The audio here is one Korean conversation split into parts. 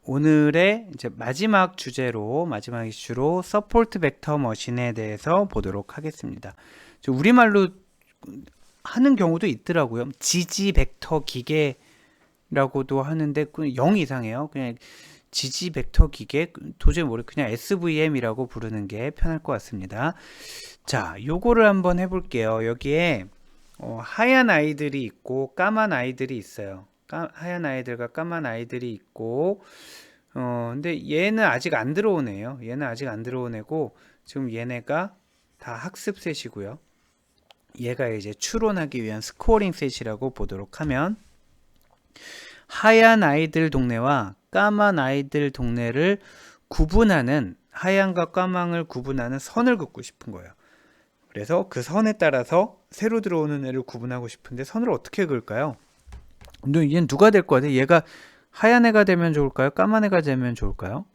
오늘의 이제 마지막 이슈로 서포트 벡터 머신에 대해서 보도록 하겠습니다. 우리말로 하는 경우도 있더라고요. 지지 벡터 기계라고도 하는데 0 이상해요. 그냥 지지 벡터 기계 도저히 그냥 SVM이라고 부르는 게 편할 것 같습니다. 자, 요거를 한번 해볼게요. 여기에 하얀 아이들이 있고 까만 아이들이 있어요. 하얀 아이들과 까만 아이들이 있고 근데 얘는 아직 안 들어오네요. 얘는 아직 안 들어온 애고 지금 얘네가 다 학습 셋이고요. 얘가 이제 추론하기 위한 스코어링 셋이라고 보도록 하면 하얀 아이들 동네와 까만 아이들 동네를 구분하는 하얀과 까만을 구분하는 선을 긋고 싶은 거예요. 그래서 그 선에 따라서 새로 들어오는 애를 구분하고 싶은데 선을 어떻게 그을까요? 근데 얘는 누가 될 것 같아요? 얘가 하얀 애가 되면 좋을까요? 까만 애가 되면 좋을까요?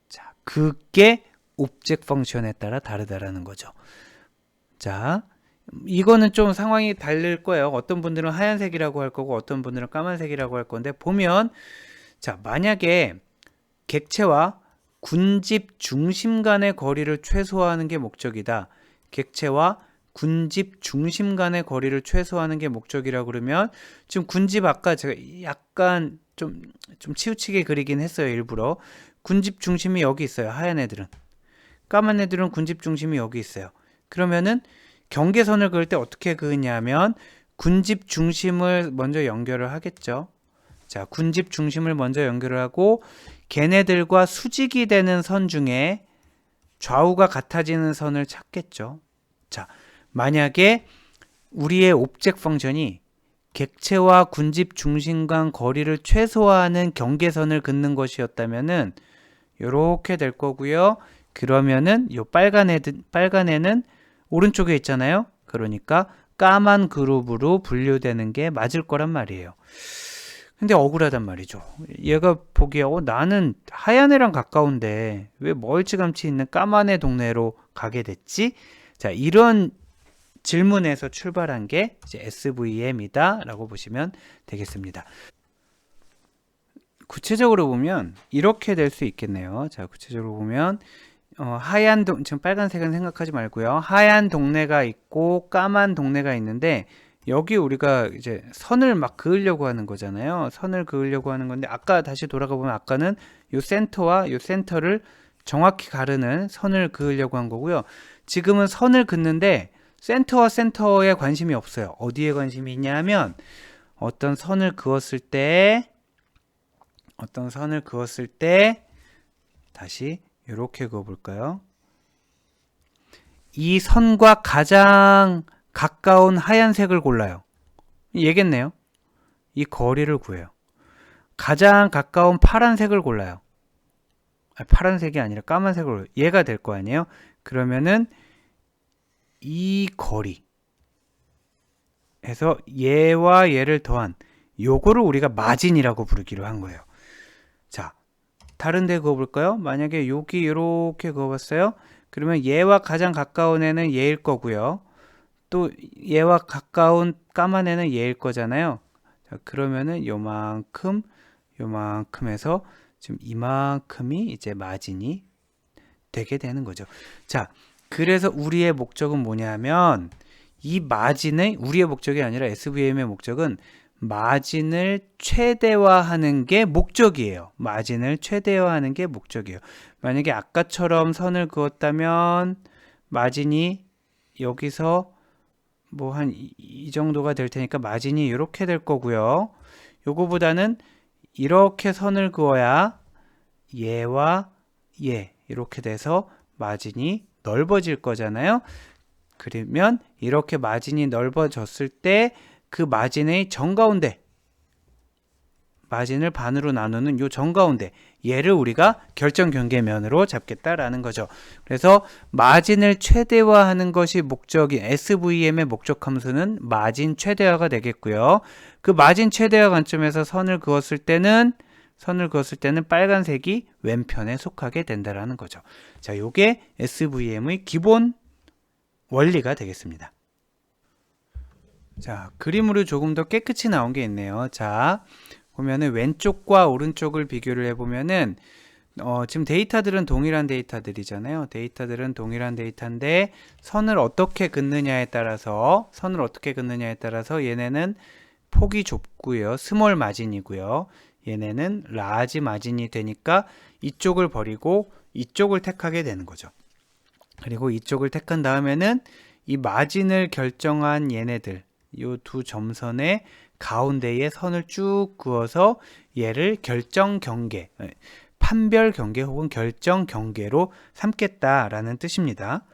자, 그게 옵젝트 펑션에 따라 다르다라는 거죠. 자, 이거는 좀 상황이 다를 거예요. 어떤 분들은 하얀색이라고 할 거고 어떤 분들은 까만색이라고 할 건데 보면 자, 만약에 객체와 군집 중심 간의 거리를 최소화하는 게 목적이다. 객체와 군집 중심 간의 거리를 최소화하는 게 목적이라고 그러면 지금 군집 아까 제가 약간 좀 치우치게 그리긴 했어요. 일부러. 군집 중심이 여기 있어요. 하얀 애들은. 까만 애들은 군집 중심이 여기 있어요. 그러면은 경계선을 그을 때 어떻게 그으냐면 군집 중심을 먼저 연결을 하겠죠. 자, 군집 중심을 먼저 연결을 하고 걔네들과 수직이 되는 선 중에 좌우가 같아지는 선을 찾겠죠. 자, 만약에 우리의 옵젝트 펑션이 객체와 군집 중심 간 거리를 최소화하는 경계선을 긋는 것이었다면은 요렇게 될 거고요. 그러면은 요 빨간 애는 오른쪽에 있잖아요. 그러니까 까만 그룹으로 분류되는 게 맞을 거란 말이에요. 근데 억울하단 말이죠. 얘가 보기에 나는 하얀 애랑 가까운데 왜 멀찌감치 있는 까만 애 동네로 가게 됐지? 자, 이런 질문에서 출발한 게 이제 SVM이다 라고 보시면 되겠습니다. 구체적으로 보면 이렇게 될 수 있겠네요. 자, 구체적으로 보면 지금 빨간색은 생각하지 말고요. 하얀 동네가 있고 까만 동네가 있는데 여기 우리가 이제 선을 막 그으려고 하는 거잖아요. 선을 그으려고 하는 건데 아까 다시 돌아가 보면 아까는 요 센터와 요 센터를 정확히 가르는 선을 그으려고 한 거고요. 지금은 선을 긋는데 센터와 센터에 관심이 없어요. 어디에 관심이 있냐면 어떤 선을 그었을 때 다시 이렇게 그어볼까요? 이 선과 가장 가까운 하얀색을 골라요. 얘겠네요. 이 거리를 구해요. 가장 가까운 파란색을 골라요. 파란색이 아니라 까만색을 골라요. 얘가 될 거 아니에요? 그러면은 이 거리 해서 얘와 얘를 더한 요거를 우리가 마진이라고 부르기로 한 거예요. 자, 다른 데 그어볼까요? 만약에 여기 이렇게 그어봤어요. 그러면 얘와 가장 가까운 애는 얘일 거고요. 또 얘와 가까운 까만 애는 얘일 거잖아요. 자, 그러면은 요만큼 해서 지금 이만큼이 이제 마진이 되게 되는 거죠. 자, 그래서 우리의 목적은 뭐냐면 이 마진의 우리의 목적이 아니라 SVM의 목적은 마진을 최대화하는 게 목적이에요. 마진을 최대화하는 게 목적이에요. 만약에 아까처럼 선을 그었다면 마진이 여기서 뭐 한 이 정도가 될 테니까 마진이 이렇게 될 거고요. 요거보다는 이렇게 선을 그어야 얘와 얘 이렇게 돼서 마진이 넓어질 거잖아요. 그러면 이렇게 마진이 넓어졌을 때 그 마진의 정가운데 마진을 반으로 나누는 요 정가운데 얘를 우리가 결정 경계면으로 잡겠다라는 거죠. 그래서 마진을 최대화하는 것이 목적인 SVM의 목적 함수는 마진 최대화가 되겠고요. 그 마진 최대화 관점에서 선을 그었을 때는 빨간색이 왼편에 속하게 된다라는 거죠. 자, 요게 SVM의 기본 원리가 되겠습니다. 자, 그림으로 조금 더 깨끗이 나온 게 있네요. 자, 보면은 왼쪽과 오른쪽을 비교를 해보면은 지금 데이터들은 동일한 데이터들이잖아요. 데이터들은 동일한 데이터인데 선을 어떻게 긋느냐에 따라서 얘네는 폭이 좁고요. 스몰 마진이고요. 얘네는 라지 마진이 되니까 이쪽을 버리고 이쪽을 택하게 되는 거죠. 그리고 이쪽을 택한 다음에는 이 마진을 결정한 얘네들, 이 두 점선의 가운데에 선을 쭉 그어서 얘를 결정 경계, 판별 경계 혹은 결정 경계로 삼겠다라는 뜻입니다.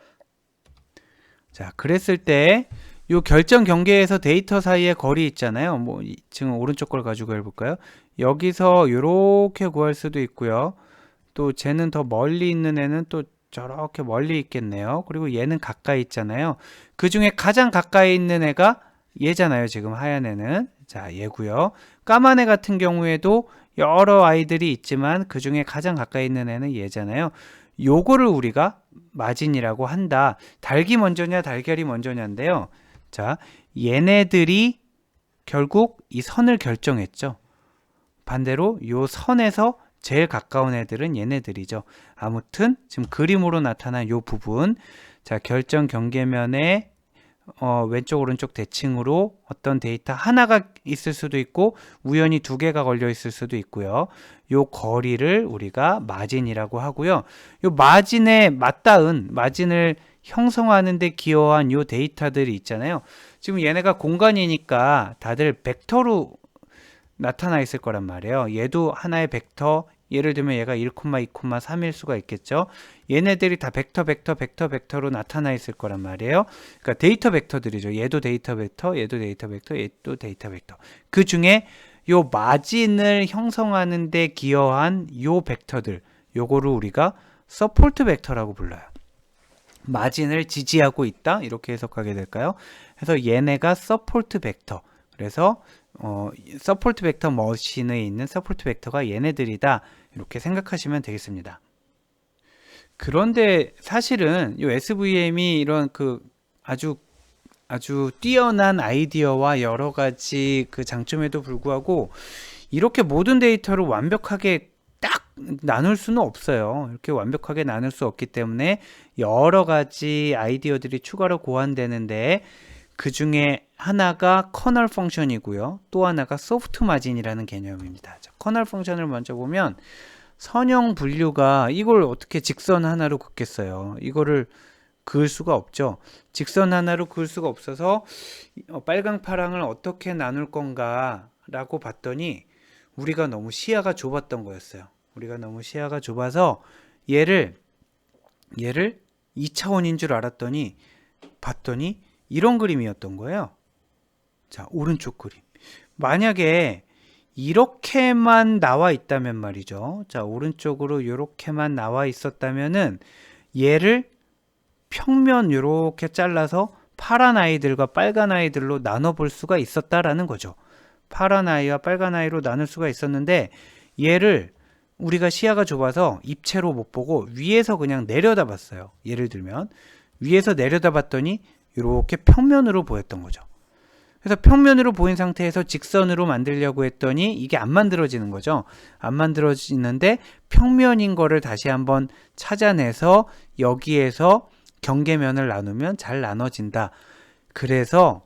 자, 그랬을 때 이 결정 경계에서 데이터 사이의 거리 있잖아요. 뭐 지금 오른쪽 걸 가지고 해볼까요? 여기서 이렇게 구할 수도 있고요. 또 쟤는 더 멀리 있는 애는 또 저렇게 멀리 있겠네요. 그리고 얘는 가까이 있잖아요. 그 중에 가장 가까이 있는 애가 얘잖아요. 지금 하얀 애는. 자, 얘고요. 까만 애 같은 경우에도 여러 아이들이 있지만 그 중에 가장 가까이 있는 애는 얘잖아요. 요거를 우리가 마진이라고 한다. 닭이 먼저냐 달걀이 먼저냐인데요. 자, 얘네들이 결국 이 선을 결정했죠. 반대로 요 선에서 제일 가까운 애들은 얘네들이죠. 아무튼 지금 그림으로 나타난 요 부분, 자, 결정 경계면에 왼쪽 오른쪽 대칭으로 어떤 데이터 하나가 있을 수도 있고 우연히 두 개가 걸려 있을 수도 있고요. 요 거리를 우리가 마진이라고 하고요. 요 마진에 맞닿은 마진을 형성하는 데 기여한 요 데이터들이 있잖아요. 지금 얘네가 공간이니까 다들 벡터로 나타나 있을 거란 말이에요. 얘도 하나의 벡터, 예를 들면 얘가 1, 2, 3일 수가 있겠죠. 얘네들이 다 벡터로 나타나 있을 거란 말이에요. 그러니까 데이터 벡터들이죠. 얘도 데이터 벡터, 얘도 데이터 벡터, 얘도 데이터 벡터. 그 중에 요 마진을 형성하는 데 기여한 요 벡터들, 요거를 우리가 서포트 벡터라고 불러요. 마진을 지지하고 있다, 이렇게 해석하게 될까요? 그래서 얘네가 서포트 벡터, 그래서 서포트 벡터 머신에 있는 서포트 벡터가 얘네들이다, 이렇게 생각하시면 되겠습니다. 그런데 사실은 이 SVM이 이런 그 아주 뛰어난 아이디어와 여러 가지 그 장점에도 불구하고 이렇게 모든 데이터를 완벽하게 딱 나눌 수는 없어요. 이렇게 완벽하게 나눌 수 없기 때문에 여러 가지 아이디어들이 추가로 고안되는데 그 중에 하나가 커널 펑션이고요. 또 하나가 소프트 마진이라는 개념입니다. 자, 커널 펑션을 먼저 보면 선형 분류가 이걸 어떻게 직선 하나로 긋겠어요. 이거를 그을 수가 없죠. 직선 하나로 그을 수가 없어서 빨강 파랑을 어떻게 나눌 건가 라고 봤더니 우리가 너무 시야가 좁았던 거였어요. 우리가 너무 시야가 좁아서 얘를 2차원인 줄 알았더니 봤더니 이런 그림이었던 거예요. 자, 오른쪽 그림. 만약에 이렇게만 나와 있다면 말이죠. 자, 오른쪽으로 이렇게만 나와 있었다면은 얘를 평면 이렇게 잘라서 파란 아이들과 빨간 아이들로 나눠 볼 수가 있었다라는 거죠. 파란 아이와 빨간 아이로 나눌 수가 있었는데 얘를 우리가 시야가 좁아서 입체로 못 보고 위에서 그냥 내려다 봤어요. 예를 들면 위에서 내려다 봤더니 이렇게 평면으로 보였던 거죠. 그래서 평면으로 보인 상태에서 직선으로 만들려고 했더니 이게 안 만들어지는 거죠. 안 만들어지는데 평면인 거를 다시 한번 찾아내서 여기에서 경계면을 나누면 잘 나눠진다. 그래서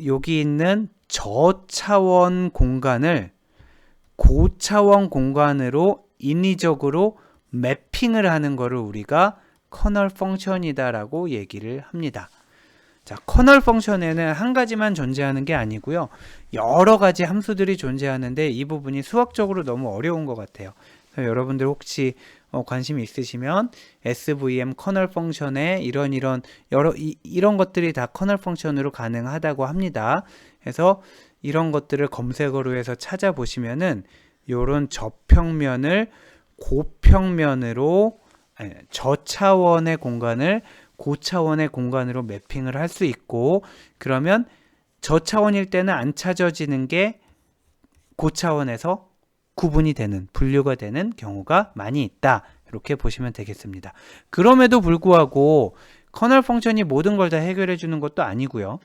여기 있는 저차원 공간을 고차원 공간으로 인위적으로 매핑을 하는 거를 우리가 커널 펑션이다라고 얘기를 합니다. 자, 커널 펑션에는 한 가지만 존재하는 게 아니고요. 여러 가지 함수들이 존재하는데 이 부분이 수학적으로 너무 어려운 것 같아요. 그래서 여러분들 혹시 관심이 있으시면 SVM 커널 펑션에 이런 것들이 다 커널 펑션으로 가능하다고 합니다. 그래서 이런 것들을 검색어로 해서 찾아보시면은 요런 저평면을 고평면으로 저차원의 공간을 고차원의 공간으로 매핑을 할 수 있고, 그러면 저차원일 때는 안 찾아지는 게 고차원에서 구분이 되는, 분류가 되는 경우가 많이 있다, 이렇게 보시면 되겠습니다. 그럼에도 불구하고 커널 펑션이 모든 걸 다 해결해 주는 것도 아니고요.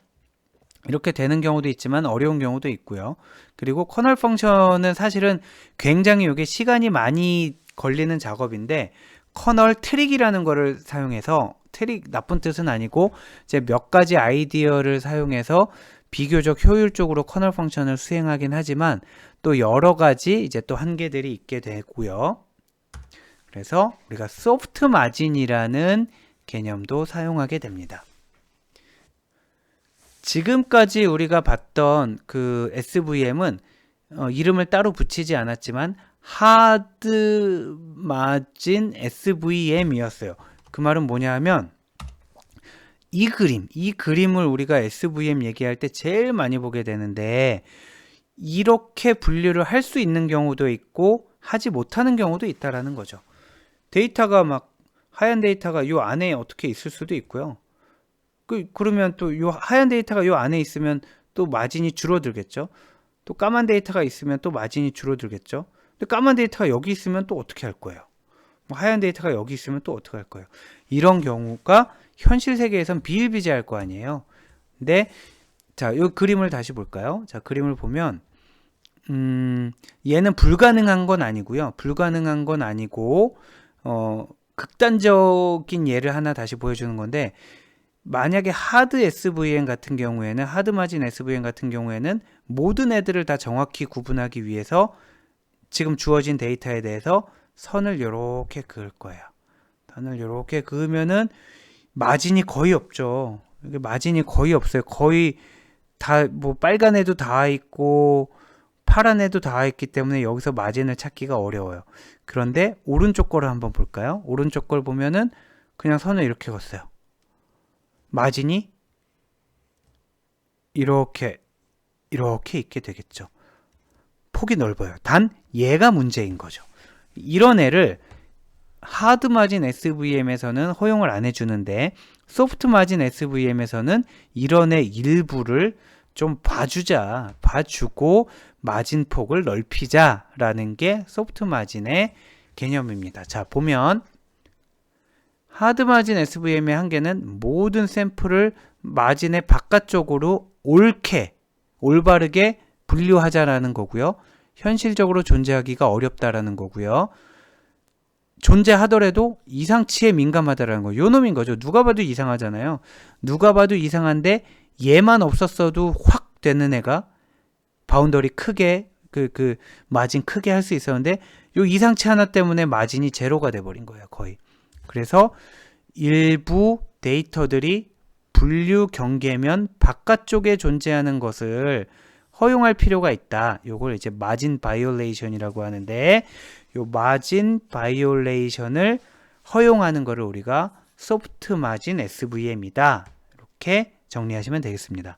이렇게 되는 경우도 있지만 어려운 경우도 있고요. 그리고 커널 펑션은 사실은 굉장히 이게 시간이 많이 걸리는 작업인데 커널 트릭이라는 거를 사용해서, 트릭 나쁜 뜻은 아니고 이제 몇 가지 아이디어를 사용해서 비교적 효율적으로 커널 펑션을 수행하긴 하지만 또 여러 가지 이제 또 한계들이 있게 되고요. 그래서 우리가 소프트 마진이라는 개념도 사용하게 됩니다. 지금까지 우리가 봤던 그 SVM은 이름을 따로 붙이지 않았지만 하드 마진 SVM이었어요. 그 말은 뭐냐 하면 이 그림을 우리가 SVM 얘기할 때 제일 많이 보게 되는데, 이렇게 분류를 할 수 있는 경우도 있고 하지 못하는 경우도 있다라는 거죠. 데이터가 막 하얀 데이터가 요 안에 어떻게 있을 수도 있고요. 그러면 또 요 하얀 데이터가 요 안에 있으면 또 마진이 줄어들겠죠. 또 까만 데이터가 있으면 또 마진이 줄어들겠죠. 근데 까만 데이터가 여기 있으면 또 어떻게 할 거예요? 뭐 하얀 데이터가 여기 있으면 또 어떻게 할 거예요? 이런 경우가 현실 세계에선 비일비재할 거 아니에요. 근데 자, 요 그림을 다시 볼까요? 자, 그림을 보면 얘는 불가능한 건 아니고요. 불가능한 건 아니고 극단적인 예를 하나 다시 보여주는 건데, 만약에 하드 SVM 같은 경우에는, 하드 마진 SVM 같은 경우에는 모든 애들을 다 정확히 구분하기 위해서 지금 주어진 데이터에 대해서 선을 이렇게 그을 거예요. 선을 이렇게 그으면은 마진이 거의 없죠. 이게 마진이 거의 없어요. 거의 다 뭐 빨간 애도 다 있고 파란 애도 다 있기 때문에 여기서 마진을 찾기가 어려워요. 그런데 오른쪽 거를 한번 볼까요? 오른쪽 걸 보면은 그냥 선을 이렇게 걷어요. 마진이 이렇게 있게 되겠죠. 폭이 넓어요. 단 얘가 문제인 거죠. 이런 애를 하드 마진 SVM에서는 허용을 안 해주는데, 소프트 마진 SVM에서는 이런 애 일부를 좀 봐주고 마진 폭을 넓히자라는 게 소프트 마진의 개념입니다. 자, 보면 하드 마진 SVM의 한계는 모든 샘플을 마진의 바깥쪽으로 올바르게 분류하자라는 거고요. 현실적으로 존재하기가 어렵다라는 거고요. 존재하더라도 이상치에 민감하다라는 거. 요 놈인 거죠. 누가 봐도 이상하잖아요. 누가 봐도 이상한데 얘만 없었어도 확 되는 애가 바운더리 크게 그 마진 크게 할 수 있었는데, 요 이상치 하나 때문에 마진이 제로가 돼 버린 거예요, 거의. 그래서 일부 데이터들이 분류 경계면 바깥쪽에 존재하는 것을 허용할 필요가 있다. 요걸 이제 마진 바이올레이션이라고 하는데, 요 마진 바이올레이션을 허용하는 거를 우리가 소프트 마진 SVM이다. 이렇게 정리하시면 되겠습니다.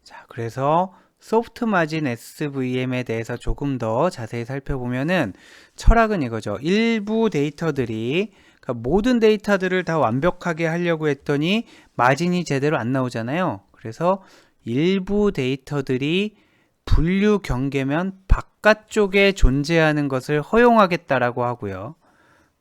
자, 그래서 소프트 마진 SVM에 대해서 조금 더 자세히 살펴보면은 철학은 이거죠. 일부 데이터들이, 그러니까 모든 데이터들을 다 완벽하게 하려고 했더니 마진이 제대로 안 나오잖아요. 그래서 일부 데이터들이 분류 경계면 바깥쪽에 존재하는 것을 허용하겠다라고 하고요.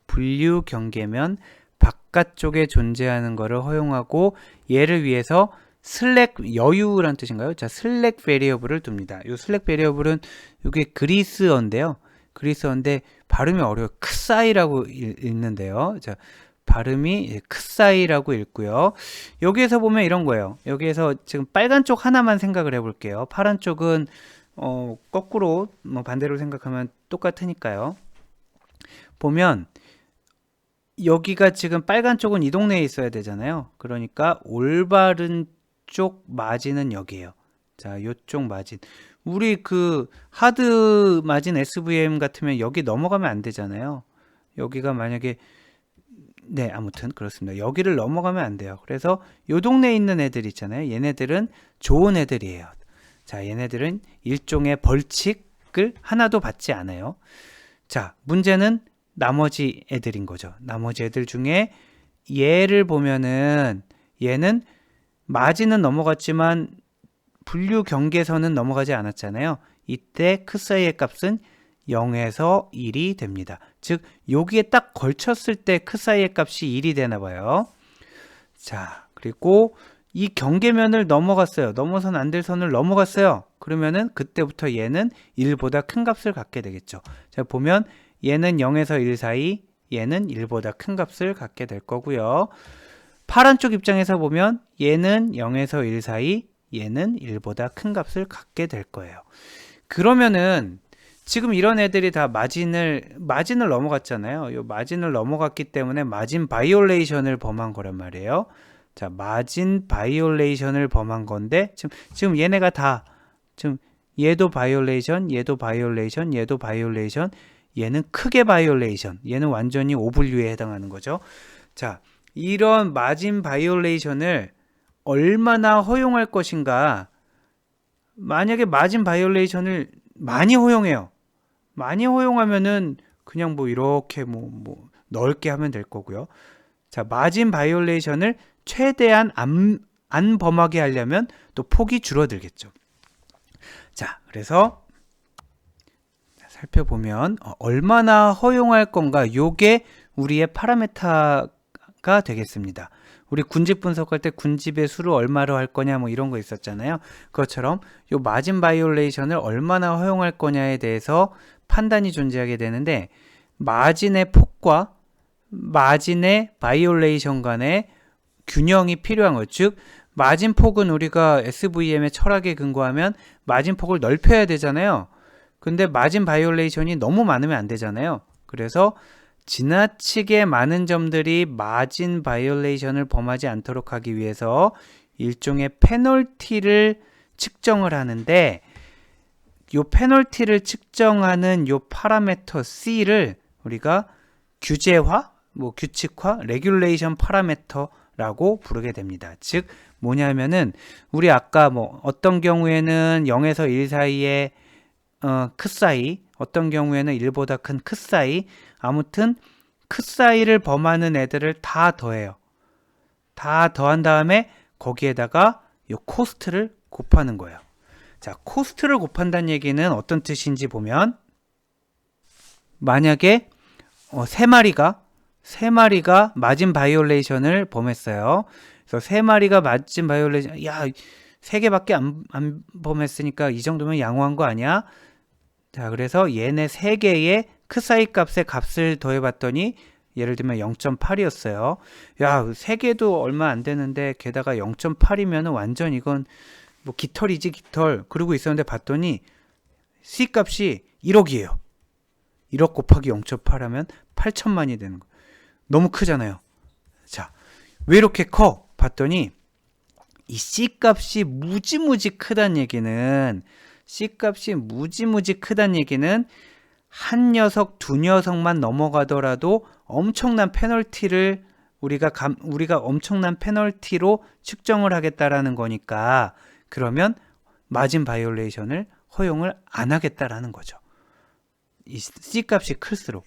분류 경계면 바깥쪽에 존재하는 것을 허용하고, 얘를 위해서 슬랙 여유란 뜻인가요? 자, 슬랙 베리어블을 둡니다. 이 슬랙 베리어블은 이게 그리스어인데요. 그리스어인데 발음이 어려워요. 크사이라고 읽는데요. 자, 발음이 크사이라고 읽고요. 여기에서 보면 이런 거예요. 여기에서 지금 빨간 쪽 하나만 생각을 해볼게요. 파란 쪽은 거꾸로 반대로 생각하면 똑같으니까요. 보면 여기가 지금 빨간 쪽은 이 동네에 있어야 되잖아요. 그러니까 올바른 쪽 마진은 여기에요. 자, 요쪽 마진. 우리 그 하드 마진 SVM 같으면 여기 넘어가면 안 되잖아요. 여기가 만약에, 네, 아무튼 그렇습니다. 여기를 넘어가면 안 돼요. 그래서 요 동네에 있는 애들 있잖아요. 얘네들은 좋은 애들이에요. 자, 얘네들은 일종의 벌칙을 하나도 받지 않아요. 자, 문제는 나머지 애들인 거죠. 나머지 애들 중에 얘를 보면은 얘는 마진은 넘어갔지만 분류 경계선은 넘어가지 않았잖아요. 이때 크사이의 값은 0에서 1이 됩니다. 즉 여기에 딱 걸쳤을 때 크사이의 값이 1이 되나 봐요. 자, 그리고 이 경계면을 넘어갔어요. 넘어선 안 될 선을 넘어갔어요. 그러면은 그때부터 얘는 1보다 큰 값을 갖게 되겠죠. 자, 보면 얘는 0에서 1 사이, 얘는 1보다 큰 값을 갖게 될 거고요. 파란 쪽 입장에서 보면 얘는 0에서 1 사이, 얘는 1보다 큰 값을 갖게 될 거예요. 그러면은 지금 이런 애들이 다 마진을 넘어갔잖아요. 이 마진을 넘어갔기 때문에 마진 바이올레이션을 범한 거란 말이에요. 자, 마진 바이올레이션을 범한 건데 지금 얘네가 다 지금 얘도 바이올레이션, 얘도 바이올레이션, 얘도 바이올레이션, 얘는 크게 바이올레이션, 얘는 완전히 오분류에 해당하는 거죠. 자, 이런 마진 바이올레이션을 얼마나 허용할 것인가. 만약에 마진 바이올레이션을 많이 허용해요. 많이 허용하면은 그냥 뭐 이렇게 뭐 넓게 하면 될 거고요. 자, 마진 바이올레이션을 최대한 안 범하게 하려면 또 폭이 줄어들겠죠. 자, 그래서 살펴보면 얼마나 허용할 건가, 요게 우리의 파라메타가 되겠습니다. 우리 군집 분석할 때 군집의 수를 얼마로 할 거냐 뭐 이런 거 있었잖아요. 그것처럼 요 마진 바이올레이션을 얼마나 허용할 거냐에 대해서 판단이 존재하게 되는데, 마진의 폭과 마진의 바이올레이션 간의 균형이 필요한 것, 즉 마진 폭은 우리가 SVM의 철학에 근거하면 마진 폭을 넓혀야 되잖아요. 근데 마진 바이올레이션이 너무 많으면 안 되잖아요. 그래서 지나치게 많은 점들이 마진 바이올레이션을 범하지 않도록 하기 위해서 일종의 페널티를 측정을 하는데, 요 페널티를 측정하는 요 파라미터 C를 우리가 규제화, 뭐 규칙화, 레귤레이션 파라미터라고 부르게 됩니다. 즉 뭐냐면은 우리 아까 뭐 어떤 경우에는 0에서 1 사이에 크 사이, 어떤 경우에는 1보다 큰 크 사이, 아무튼 크 사이를 범하는 애들을 다 더해요. 다 더한 다음에 거기에다가 요 코스트를 곱하는 거예요. 자, 코스트를 곱한다는 얘기는 어떤 뜻인지 보면, 만약에 세 마리가 마진 바이올레이션을 범했어요. 그래서 세 마리가 마진 바이올레이션, 야, 3개밖에 안 범했으니까 이 정도면 양호한 거 아니야? 자, 그래서 얘네 3개의 크 사이 값의 값을 더해봤더니 예를 들면 0.8이었어요. 야, 3개도 얼마 안 되는데 게다가 0.8이면 완전 이건 뭐 깃털이지 깃털. 그러고 있었는데 봤더니 C 값이 1억이에요. 1억 곱하기 0.8 하면 8천만이 되는 거예요. 너무 크잖아요. 자, 왜 이렇게 커? 봤더니 이 C 값이 무지무지 크다는 얘기는, 한 녀석, 두 녀석만 넘어가더라도 엄청난 페널티를 우리가 엄청난 페널티로 측정을 하겠다라는 거니까, 그러면 마진 바이올레이션을 허용을 안 하겠다라는 거죠. 이 C값이 클수록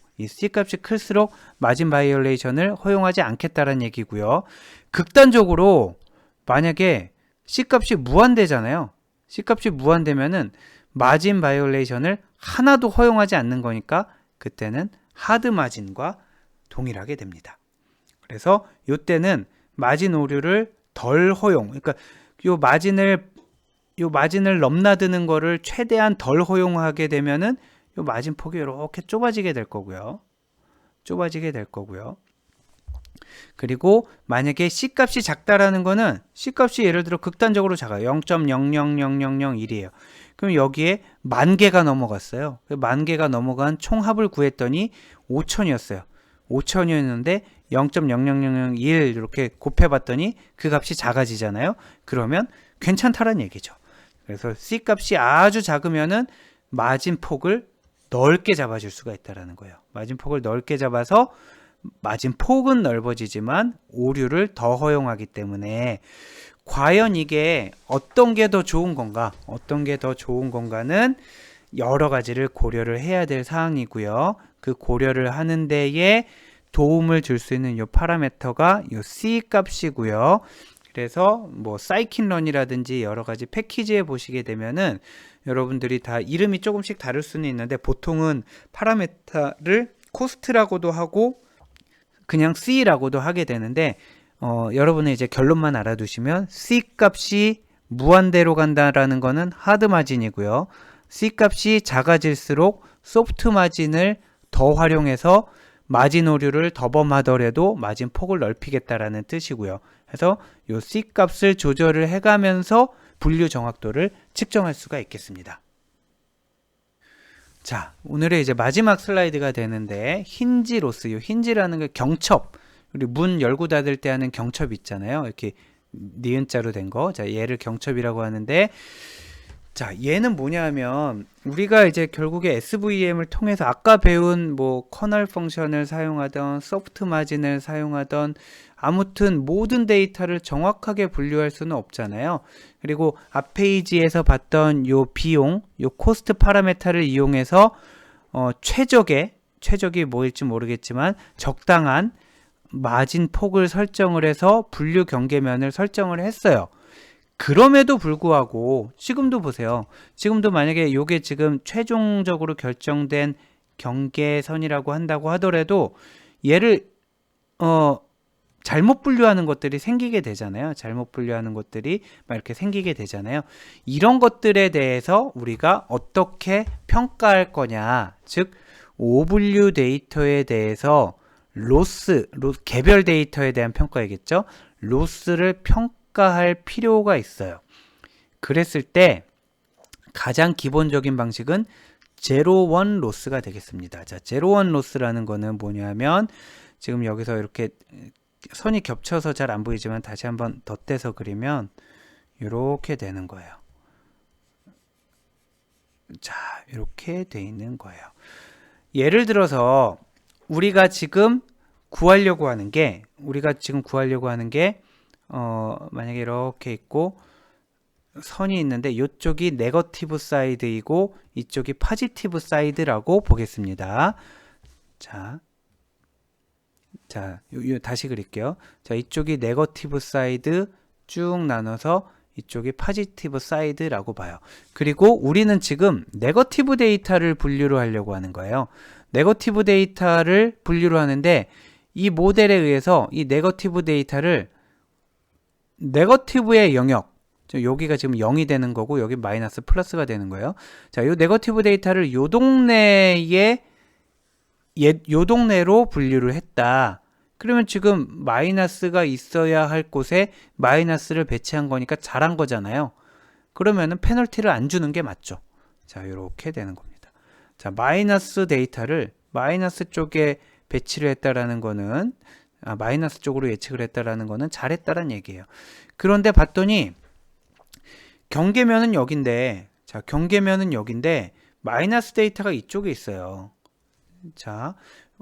마진 바이올레이션을 허용하지 않겠다라는 얘기고요. 극단적으로 만약에 C값이 무한대잖아요. C값이 무한대면은 마진 바이올레이션을 하나도 허용하지 않는 거니까 그때는 하드 마진과 동일하게 됩니다. 그래서 이때는 마진 오류를 덜 허용, 그러니까 요 마진을 넘나드는 거를 최대한 덜 허용하게 되면은 요 마진 폭이 이렇게 좁아지게 될 거고요. 그리고 만약에 C값이 작다라는 거는, C값이 예를 들어 극단적으로 작아요. 0.000001이에요. 그럼 여기에 10,000개가 넘어갔어요. 10,000개가 넘어간 총합을 구했더니 5,000이었어요. 5,000이었는데 0.00001 이렇게 곱해봤더니 그 값이 작아지잖아요. 그러면 괜찮다라는 얘기죠. 그래서 C값이 아주 작으면은 마진 폭을 넓게 잡아줄 수가 있다라는 거예요. 마진 폭을 넓게 잡아서 마진 폭은 넓어지지만 오류를 더 허용하기 때문에, 과연 이게 어떤 게 더 좋은 건가는 여러 가지를 고려를 해야 될 사항이고요. 그 고려를 하는 데에 도움을 줄 수 있는 이 파라미터가 이 C 값이고요. 그래서 뭐 사이킨런이라든지 여러 가지 패키지에 보시게 되면은 여러분들이 다 이름이 조금씩 다를 수는 있는데, 보통은 파라미터를 코스트라고도 하고 그냥 C라고도 하게 되는데, 여러분은 이제 결론만 알아두시면 C 값이 무한대로 간다라는 거는 하드 마진이고요. C 값이 작아질수록 소프트 마진을 더 활용해서 마진 오류를 더 범하더라도 마진 폭을 넓히겠다라는 뜻이고요. 그래서 이 C 값을 조절을 해가면서 분류 정확도를 측정할 수가 있겠습니다. 자, 오늘의 이제 마지막 슬라이드가 되는데 힌지 로스, 이 힌지라는 게 경첩, 우리 문 열고 닫을 때 하는 경첩 있잖아요. 이렇게 니은자로 된 거. 자, 얘를 경첩이라고 하는데, 자, 얘는 뭐냐 하면 우리가 이제 결국에 SVM을 통해서 아까 배운 뭐 커널 펑션을 사용하던 소프트 마진을 사용하던 아무튼 모든 데이터를 정확하게 분류할 수는 없잖아요. 그리고 앞 페이지에서 봤던 요 비용, 요 코스트 파라메타를 이용해서 최적이 뭐일지 모르겠지만 적당한 마진 폭을 설정을 해서 분류 경계면을 설정을 했어요. 그럼에도 불구하고 지금도 보세요. 지금도 만약에 요게 지금 최종적으로 결정된 경계선이라고 한다고 하더라도 얘를 잘못 분류하는 것들이 생기게 되잖아요. 잘못 분류하는 것들이 막 이렇게 생기게 되잖아요. 이런 것들에 대해서 우리가 어떻게 평가할 거냐, 즉 오분류 데이터에 대해서 로스, 개별 데이터에 대한 평가이겠죠. 로스를 평가할 필요가 있어요. 그랬을 때 가장 기본적인 방식은 제로원 로스가 되겠습니다. 자, 제로원 로스라는 거는 뭐냐면 지금 여기서 이렇게 선이 겹쳐서 잘 안 보이지만 다시 한번 덧대서 그리면 이렇게 되는 거예요. 자, 이렇게 돼 있는 거예요. 예를 들어서 우리가 지금 구하려고 하는 게 만약에 이렇게 있고 선이 있는데 이쪽이 네거티브 사이드이고 이쪽이 포지티브 사이드라고 보겠습니다. 자, 다시 그릴게요. 자, 이쪽이 네거티브 사이드 쭉 나눠서 이쪽이 포지티브 사이드라고 봐요. 그리고 우리는 지금 네거티브 데이터를 분류를 하려고 하는 거예요. 네거티브 데이터를 분류를 하는데 이 모델에 의해서 이 네거티브 데이터를 네거티브의 영역, 여기가 지금 0이 되는 거고 여기 마이너스 플러스가 되는 거예요. 자, 이 네거티브 데이터를 요 동네로 분류를 했다. 그러면 지금 마이너스가 있어야 할 곳에 마이너스를 배치한 거니까 잘한 거잖아요. 그러면은 페널티를 안 주는 게 맞죠. 자, 이렇게 되는 겁니다. 자, 마이너스 데이터를 마이너스 쪽에 배치를 했다라는 거는 마이너스 쪽으로 예측을 했다라는 거는 잘했다라는 얘기예요. 그런데 봤더니 경계면은 여긴데, 자, 경계면은 여긴데 마이너스 데이터가 이쪽에 있어요. 자,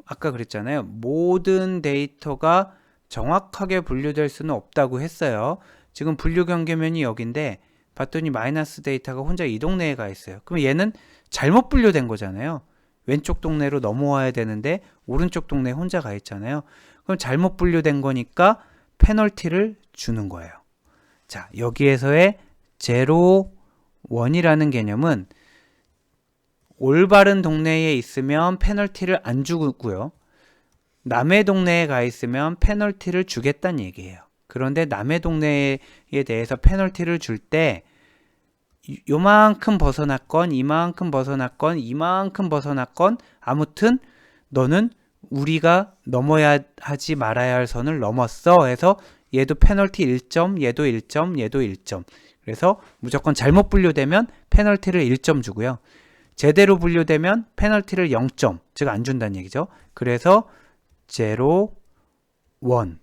아까 그랬잖아요. 모든 데이터가 정확하게 분류될 수는 없다고 했어요. 지금 분류 경계면이 여긴데 봤더니 마이너스 데이터가 혼자 이 동네에 가 있어요. 그럼 얘는 잘못 분류된 거잖아요. 왼쪽 동네로 넘어와야 되는데 오른쪽 동네에 혼자 가 있잖아요. 그럼 잘못 분류된 거니까 페널티를 주는 거예요. 자, 여기에서의 제로 원이라는 개념은 올바른 동네에 있으면 페널티를 안 주고요. 남의 동네에 가 있으면 페널티를 주겠다는 얘기예요. 그런데 남의 동네에 대해서 페널티를 줄 때 요만큼 벗어났건 이만큼 벗어났건 이만큼 벗어났건 아무튼 너는 우리가 넘어야 하지 말아야 할 선을 넘었어 해서 얘도 페널티 1점, 얘도 1점, 얘도 1점. 그래서 무조건 잘못 분류되면 페널티를 1점 주고요. 제대로 분류되면 페널티를 0점, 즉 안 준다는 얘기죠. 그래서 제로, 원,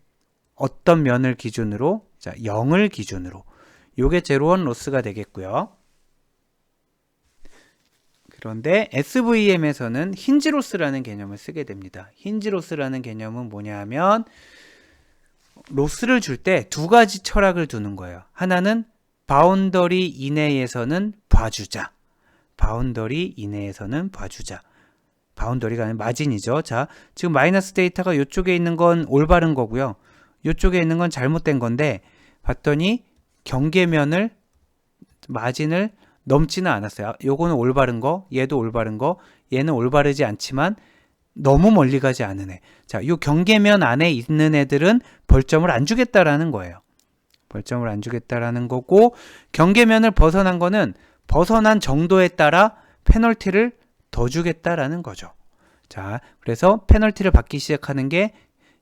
어떤 면을 기준으로, 자, 0을 기준으로 요게 제로 원 로스가 되겠고요. 그런데 SVM에서는 힌지 로스라는 개념을 쓰게 됩니다. 힌지 로스라는 개념은 뭐냐 하면 로스를 줄 때 두 가지 철학을 두는 거예요. 하나는 바운더리 이내에서는 봐주자. 바운더리 이내에서는 봐주자. 바운더리가 아니라 마진이죠. 자, 지금 마이너스 데이터가 이쪽에 있는 건 올바른 거고요. 이쪽에 있는 건 잘못된 건데 봤더니 경계면을 마진을 넘지는 않았어요. 요거는 올바른 거, 얘도 올바른 거, 얘는 올바르지 않지만 너무 멀리 가지 않은 애. 자, 요 경계면 안에 있는 애들은 벌점을 안 주겠다라는 거예요. 벌점을 안 주겠다라는 거고, 경계면을 벗어난 거는 벗어난 정도에 따라 페널티를 더 주겠다라는 거죠. 자, 그래서 페널티를 받기 시작하는 게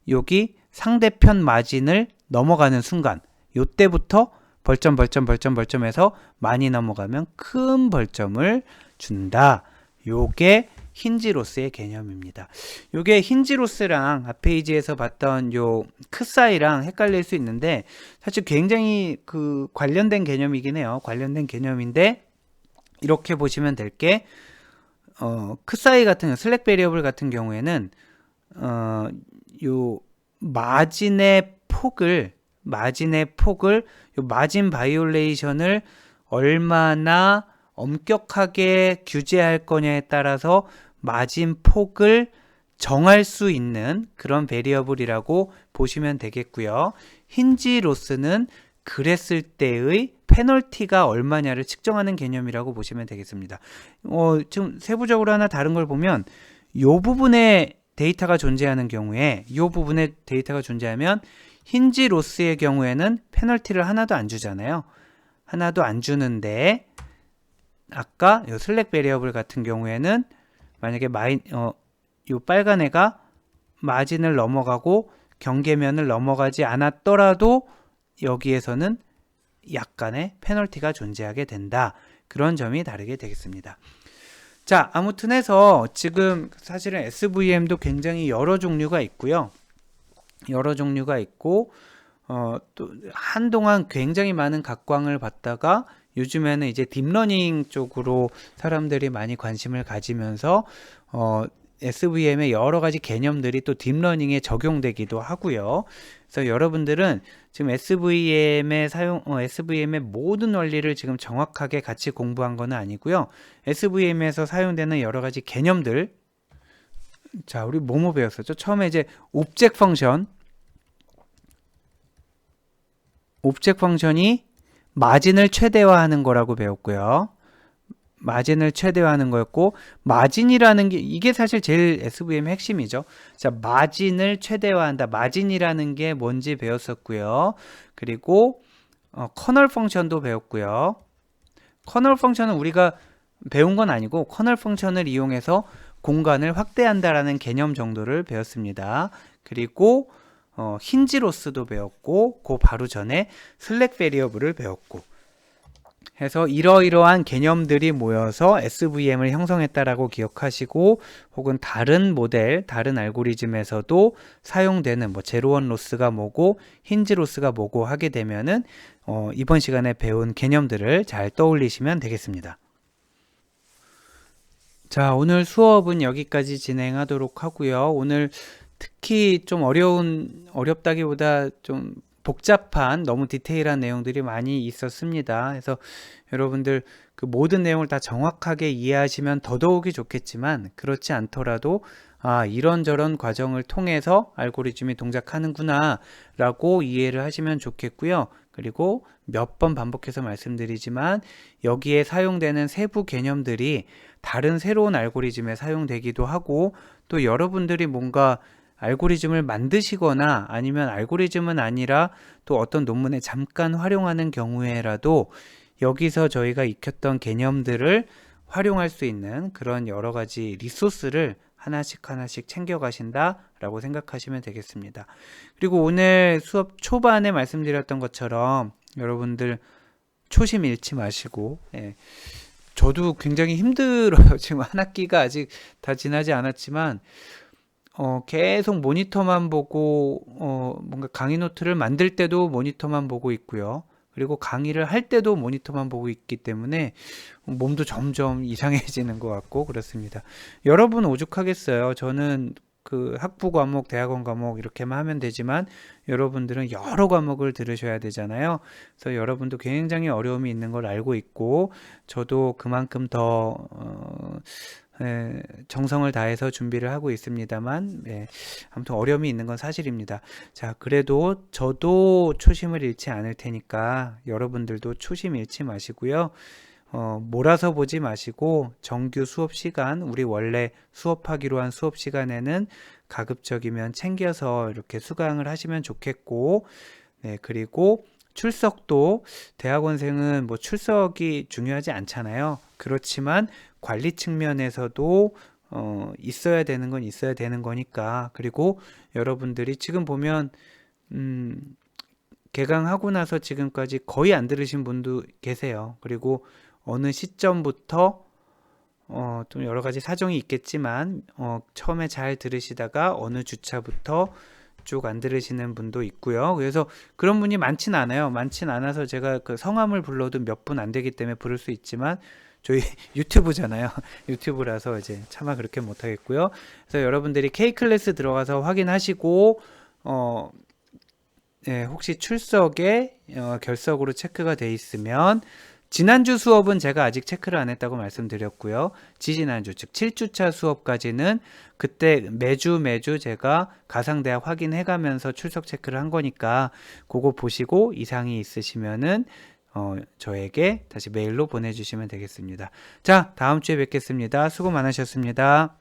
여기 상대편 마진을 넘어가는 순간, 요때부터 벌점해서 많이 넘어가면 큰 벌점을 준다. 요게 힌지로스의 개념입니다. 요게 힌지로스랑 앞페이지에서 봤던 요 크사이랑 헷갈릴 수 있는데 사실 굉장히 그 관련된 개념이긴 해요. 관련된 개념인데 이렇게 보시면 될 게 크사이 같은 슬랙 베리어블 같은 경우에는 요 마진의 폭을 요 마진 바이올레이션을 얼마나 엄격하게 규제할 거냐에 따라서 마진 폭을 정할 수 있는 그런 베리어블이라고 보시면 되겠고요. 힌지 로스는 그랬을 때의 페널티가 얼마냐를 측정하는 개념이라고 보시면 되겠습니다. 지금 세부적으로 하나 다른 걸 보면 요 부분에 데이터가 존재하는 경우에 요 부분에 데이터가 존재하면 힌지 로스의 경우에는 페널티를 하나도 안 주잖아요. 하나도 안 주는데 아까 요 슬랙 베리어블 같은 경우에는 만약에 요 빨간 애가 마진을 넘어가고 경계면을 넘어가지 않았더라도 여기에서는 약간의 페널티가 존재하게 된다. 그런 점이 다르게 되겠습니다. 자, 아무튼 해서 지금 사실은 SVM도 굉장히 여러 종류가 있고요. 여러 종류가 있고 또 한동안 굉장히 많은 각광을 받다가 요즘에는 이제 딥러닝 쪽으로 사람들이 많이 관심을 가지면서 SVM의 여러 가지 개념들이 또 딥러닝에 적용되기도 하고요. 그래서 여러분들은 지금 SVM의 모든 원리를 지금 정확하게 같이 공부한 건 아니고요. SVM에서 사용되는 여러 가지 개념들, 자, 우리 뭐뭐 배웠었죠? 처음에 이제 옵젝트 펑션이 마진을 최대화하는 거라고 배웠고요. 마진을 최대화하는 거였고, 마진이라는 게 이게 사실 제일 SVM의 핵심이죠. 자, 마진을 최대화한다. 마진이라는 게 뭔지 배웠었고요. 그리고 커널 펑션도 배웠고요. 커널 펑션은 우리가 배운 건 아니고 커널 펑션을 이용해서 공간을 확대한다라는 개념 정도를 배웠습니다. 그리고 힌지로스도 배웠고 그 바로 전에 슬랙 베리어블을 배웠고 해서 이러이러한 개념들이 모여서 SVM을 형성했다라고 기억하시고 혹은 다른 모델, 다른 알고리즘에서도 사용되는 뭐 제로원 로스가 뭐고 힌지 로스가 뭐고 하게 되면은 이번 시간에 배운 개념들을 잘 떠올리시면 되겠습니다. 자, 오늘 수업은 여기까지 진행하도록 하고요. 오늘 특히 좀 어렵다기보다 좀 복잡한 너무 디테일한 내용들이 많이 있었습니다. 그래서 여러분들 그 모든 내용을 다 정확하게 이해하시면 더더욱이 좋겠지만 그렇지 않더라도 이런저런 과정을 통해서 알고리즘이 동작하는구나 라고 이해를 하시면 좋겠고요. 그리고 몇 번 반복해서 말씀드리지만 여기에 사용되는 세부 개념들이 다른 새로운 알고리즘에 사용되기도 하고 또 여러분들이 뭔가 알고리즘을 만드시거나 아니면 알고리즘은 아니라 또 어떤 논문에 잠깐 활용하는 경우에라도 여기서 저희가 익혔던 개념들을 활용할 수 있는 그런 여러 가지 리소스를 하나씩 챙겨 가신다라고 생각하시면 되겠습니다. 그리고 오늘 수업 초반에 말씀드렸던 것처럼 여러분들 초심 잃지 마시고 저도 굉장히 힘들어요. 지금 한 학기가 아직 다 지나지 않았지만 계속 모니터만 보고 뭔가 강의 노트를 만들 때도 모니터만 보고 있고요. 그리고 강의를 할 때도 모니터만 보고 있기 때문에 몸도 점점 이상해지는 것 같고 그렇습니다. 여러분 오죽하겠어요. 저는 그 학부 과목, 대학원 과목 이렇게만 하면 되지만 여러분들은 여러 과목을 들으셔야 되잖아요. 그래서 여러분도 굉장히 어려움이 있는 걸 알고 있고 저도 그만큼 더 정성을 다해서 준비를 하고 있습니다만 아무튼 어려움이 있는 건 사실입니다. 자, 그래도 저도 초심을 잃지 않을 테니까 여러분들도 초심 잃지 마시고요. 몰아서 보지 마시고 정규 수업 시간, 우리 원래 수업하기로 한 수업 시간에는 가급적이면 챙겨서 이렇게 수강을 하시면 좋겠고, 네, 그리고 출석도 대학원생은 뭐 출석이 중요하지 않잖아요. 그렇지만 관리 측면에서도 있어야 되는 건 있어야 되는 거니까. 그리고 여러분들이 지금 보면 개강하고 나서 지금까지 거의 안 들으신 분도 계세요. 그리고 어느 시점부터 좀 여러 가지 사정이 있겠지만 처음에 잘 들으시다가 어느 주차부터 쭉 안 들으시는 분도 있고요. 그래서 그런 분이 많진 않아요. 많진 않아서 제가 그 성함을 불러도 몇 분 안 되기 때문에 부를 수 있지만 저희 유튜브잖아요. 유튜브라서 이제 차마 그렇게 못 하겠고요. 그래서 여러분들이 K클래스 들어가서 확인하시고 네, 혹시 출석에 결석으로 체크가 돼 있으면 지난주 수업은 제가 아직 체크를 안 했다고 말씀드렸고요. 지지난주 즉 7주차 수업까지는 그때 매주 제가 가상대학 확인해 가면서 출석 체크를 한 거니까 그거 보시고 이상이 있으시면은 저에게 다시 메일로 보내주시면 되겠습니다. 자, 다음 주에 뵙겠습니다. 수고 많으셨습니다.